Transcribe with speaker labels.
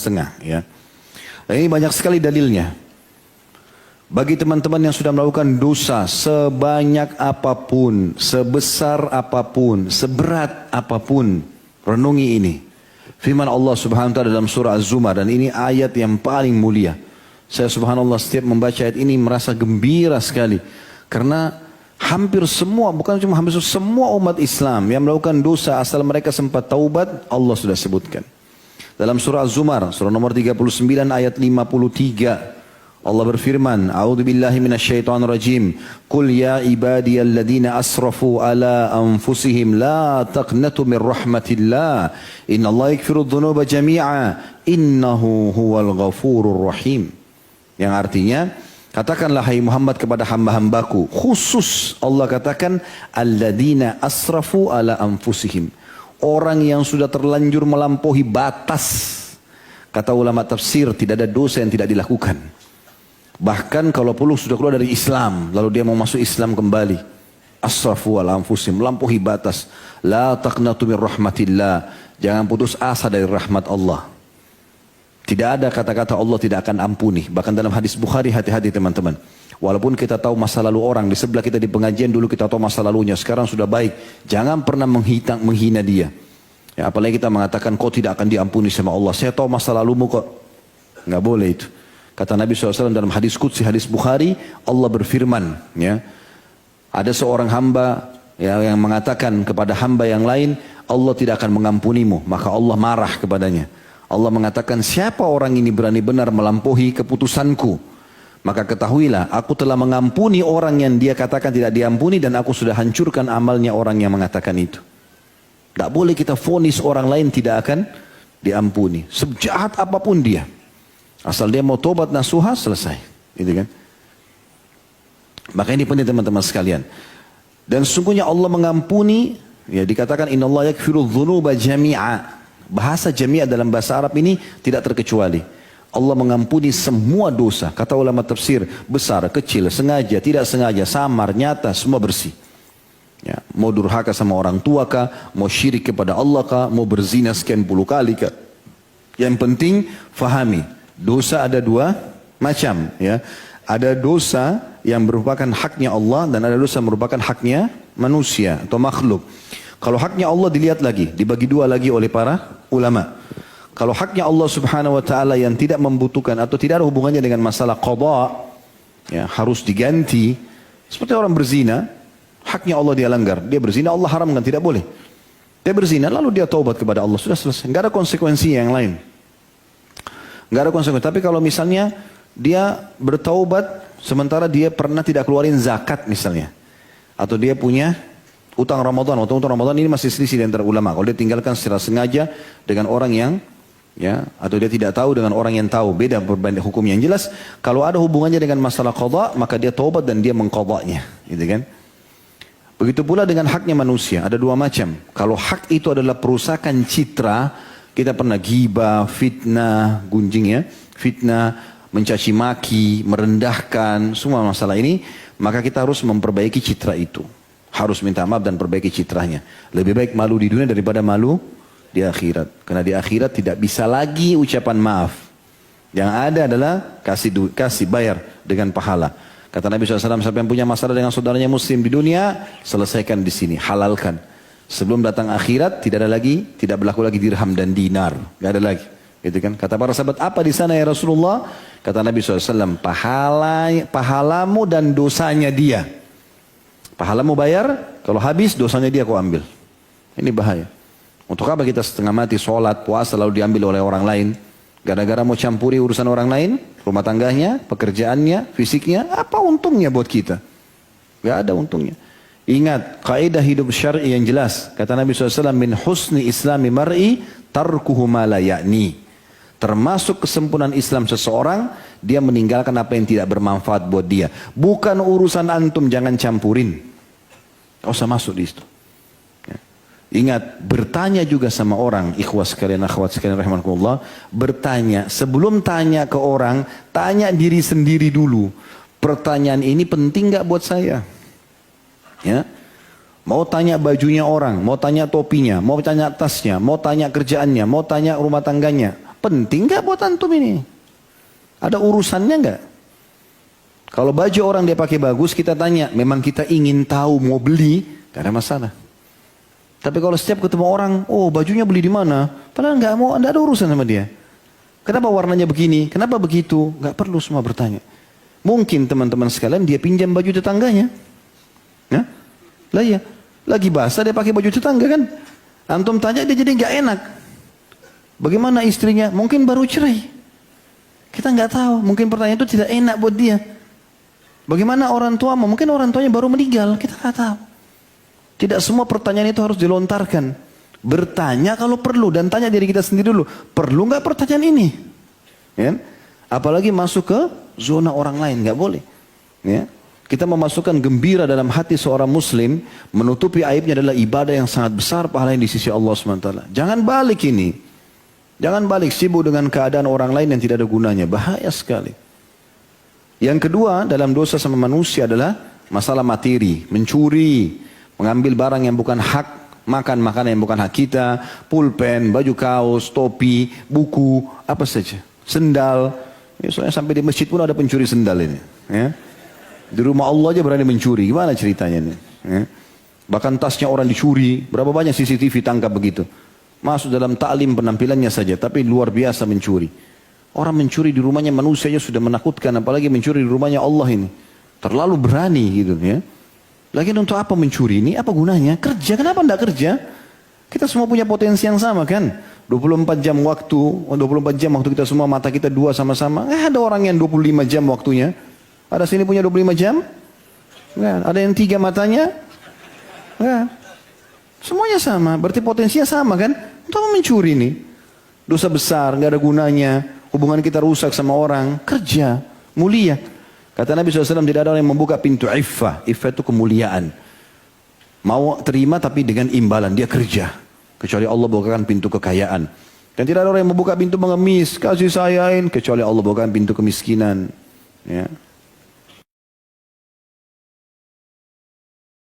Speaker 1: setengah ya. Dan ini banyak sekali dalilnya. Bagi teman-teman yang sudah melakukan dosa sebanyak apapun, sebesar apapun, seberat apapun, renungi ini. Firman Allah Subhanahu wa taala dalam surah Az-Zumar, dan ini ayat yang paling mulia. Saya subhanallah setiap membaca ayat ini merasa gembira sekali. Karena hampir semua, bukan cuma hampir semua umat Islam yang melakukan dosa asal mereka sempat taubat, Allah sudah sebutkan. Dalam surah Az-Zumar, surah nomor 39 ayat 53. Allah berfirman, A'udzubillahi minasyaitonirrajim. Qul ya ibadiyalladzina asrafu ala anfusihim la taqnatu min rahmatillah. Innallaha yaghfirudz dzunuba jami'a. Innahu huwal ghafurur rahim. Yang artinya, katakanlah hai Muhammad kepada hamba-hambaku, khusus Allah katakan alladzina asrafu ala anfusihim. Orang yang sudah terlanjur melampaui batas. Kata ulama tafsir, tidak ada dosa yang tidak dilakukan. Bahkan kalau perlu sudah keluar dari Islam, lalu dia mau masuk Islam kembali. Asrafu ala anfusihim, melampaui batas. La taqnatu min rahmatillah. Jangan putus asa dari rahmat Allah. Tidak ada kata-kata Allah tidak akan ampuni. Bahkan dalam hadis Bukhari, hati-hati teman-teman. Walaupun kita tahu masa lalu orang, di sebelah kita di pengajian dulu kita tahu masa lalunya, sekarang sudah baik. Jangan pernah menghina dia. Ya, apalagi kita mengatakan kau tidak akan diampuni sama Allah. Saya tahu masa lalumu kok. Nggak boleh itu. Kata Nabi SAW dalam hadis Qudsi, hadis Bukhari, Allah berfirman, ya, ada seorang hamba ya, yang mengatakan kepada hamba yang lain, Allah tidak akan mengampunimu, maka Allah marah kepadanya. Allah mengatakan, siapa orang ini berani benar melampaui keputusanku? Maka ketahuilah, aku telah mengampuni orang yang dia katakan tidak diampuni, dan aku sudah hancurkan amalnya orang yang mengatakan itu. Tidak boleh kita vonis orang lain tidak akan diampuni, sejahat apapun dia. Asal dia mau tobat nasuha, selesai. Gitu kan? Maka ini penting teman-teman sekalian. Dan sungguhnya Allah mengampuni, ya dikatakan innallaha yaghfirudz dzunuba jami'a. Bahasa jami'a dalam bahasa Arab ini tidak terkecuali. Allah mengampuni semua dosa. Kata ulama tafsir, besar, kecil, sengaja, tidak sengaja, samar, nyata, semua bersih. Ya, mau durhaka sama orang tua kah, mau syirik kepada Allah kah, mau berzina sekian puluh kali kah. Yang penting fahami. Dosa ada dua macam, ya. Ada dosa yang merupakan haknya Allah dan ada dosa yang merupakan haknya manusia atau makhluk. Kalau haknya Allah dilihat lagi, dibagi dua lagi oleh para ulama. Kalau haknya Allah Subhanahu wa taala yang tidak membutuhkan atau tidak ada hubungannya dengan masalah qada, ya, harus diganti. Seperti orang berzina, haknya Allah dia langgar. Dia berzina, Allah haramkan, tidak boleh. Dia berzina lalu dia taubat kepada Allah, sudah selesai. Enggak ada konsekuensi yang lain. Nggak ada konsekuensi. Tapi kalau misalnya dia bertaubat sementara dia pernah tidak keluarin zakat misalnya, atau dia punya utang Ramadan, utang Ramadan ini masih selisih di antara ulama. Kalau dia tinggalkan secara sengaja dengan orang yang, ya, atau dia tidak tahu dengan orang yang tahu, beda berbanding hukumnya. Yang jelas kalau ada hubungannya dengan masalah qada, maka dia taubat dan dia mengqadanya, gitu kan? Begitu pula dengan haknya manusia, ada dua macam. Kalau hak itu adalah perusakan citra, kita pernah ghibah, fitnah, gunjing ya, fitnah, mencaci maki, merendahkan, semua masalah ini, maka kita harus memperbaiki citra itu. Harus minta maaf dan perbaiki citranya. Lebih baik malu di dunia daripada malu di akhirat. Karena di akhirat tidak bisa lagi ucapan maaf. Yang ada adalah kasih bayar dengan pahala. Kata Nabi SAW, siapa yang punya masalah dengan saudaranya muslim di dunia, selesaikan di sini, halalkan. Sebelum datang akhirat tidak berlaku lagi dirham dan dinar, nggak ada lagi, gitu kan? Kata para sahabat, apa di sana ya Rasulullah? Kata Nabi SAW, pahalamu dan dosanya dia. Pahalamu bayar, kalau habis dosanya dia kau ambil. Ini bahaya. Untuk apa kita setengah mati sholat, puasa lalu diambil oleh orang lain? Gara-gara mau campuri urusan orang lain, rumah tangganya, pekerjaannya, fisiknya, apa untungnya buat kita? Nggak ada untungnya. Ingat, kaidah hidup syar'i yang jelas. Kata Nabi SAW, min husni islami mar'i tarkuhu ma la ya'ni. Termasuk kesempurnaan Islam seseorang, dia meninggalkan apa yang tidak bermanfaat buat dia. Bukan urusan antum, jangan campurin. Gak usah masuk di situ. Ya. Ingat, bertanya juga sama orang, ikhwas sekalian, akhwat sekalian, rahimakumullah. Bertanya, sebelum tanya ke orang, tanya diri sendiri dulu. Pertanyaan ini penting gak buat saya? Ya, mau tanya bajunya orang, mau tanya topinya, mau tanya tasnya, mau tanya kerjaannya, mau tanya rumah tangganya. Penting nggak buat antum ini? Ada urusannya nggak? Kalau baju orang dia pakai bagus, kita tanya, memang kita ingin tahu mau beli, gak ada masalah. Tapi kalau setiap ketemu orang, oh bajunya beli di mana? Padahal nggak ada urusan sama dia. Kenapa warnanya begini? Kenapa begitu? Nggak perlu semua bertanya. Mungkin teman-teman sekalian dia pinjam baju tetangganya. Ya? Lah iya, lagi basah dia pakai baju tetangga kan? Antum tanya dia jadi nggak enak. Bagaimana istrinya? Mungkin baru cerai. Kita nggak tahu. Mungkin pertanyaan itu tidak enak buat dia. Bagaimana orang tua? Mungkin orang tuanya baru meninggal. Kita nggak tahu. Tidak semua pertanyaan itu harus dilontarkan. Bertanya kalau perlu dan tanya diri kita sendiri dulu. Perlu nggak pertanyaan ini? Ya? Apalagi masuk ke zona orang lain, nggak boleh. Ya? Kita memasukkan gembira dalam hati seorang muslim, menutupi aibnya adalah ibadah yang sangat besar pahalanya di sisi Allah SWT. Jangan balik ini. Jangan balik sibuk dengan keadaan orang lain yang tidak ada gunanya. Bahaya sekali. Yang kedua dalam dosa sama manusia adalah masalah materi. Mencuri, mengambil barang yang bukan hak, makan makanan yang bukan hak kita, pulpen, baju kaos, topi, buku, apa saja. Sendal. Ya, soalnya sampai di masjid pun ada pencuri sendal ini. Ya. Di rumah Allah aja berani mencuri. Gimana ceritanya ini? Ya. Bahkan tasnya orang dicuri. Berapa banyak CCTV tangkap begitu. Masuk dalam taklim penampilannya saja. Tapi luar biasa mencuri. Orang mencuri di rumahnya manusia aja sudah menakutkan. Apalagi mencuri di rumahnya Allah ini. Terlalu berani gitu ya. Lagian untuk apa mencuri ini? Apa gunanya? Kerja. Kenapa tidak kerja? Kita semua punya potensi yang sama kan? 24 jam waktu. 24 jam waktu kita semua, mata kita dua sama-sama. Ada orang yang 25 jam waktunya. Ada sini punya 25 jam? Nggak. Ada yang 3 matanya? Nggak. Semuanya sama. Berarti potensinya sama kan? Untuk apa mencuri ini? Dosa besar, nggak ada gunanya. Hubungan kita rusak sama orang. Kerja. Mulia. Kata Nabi SAW, tidak ada orang yang membuka pintu iffah. Iffah itu kemuliaan. Mau terima tapi dengan imbalan. Dia kerja. Kecuali Allah bukakan pintu kekayaan. Dan tidak ada orang yang membuka pintu mengemis. Kasih sayain. Kecuali Allah bukakan pintu kemiskinan. Ya.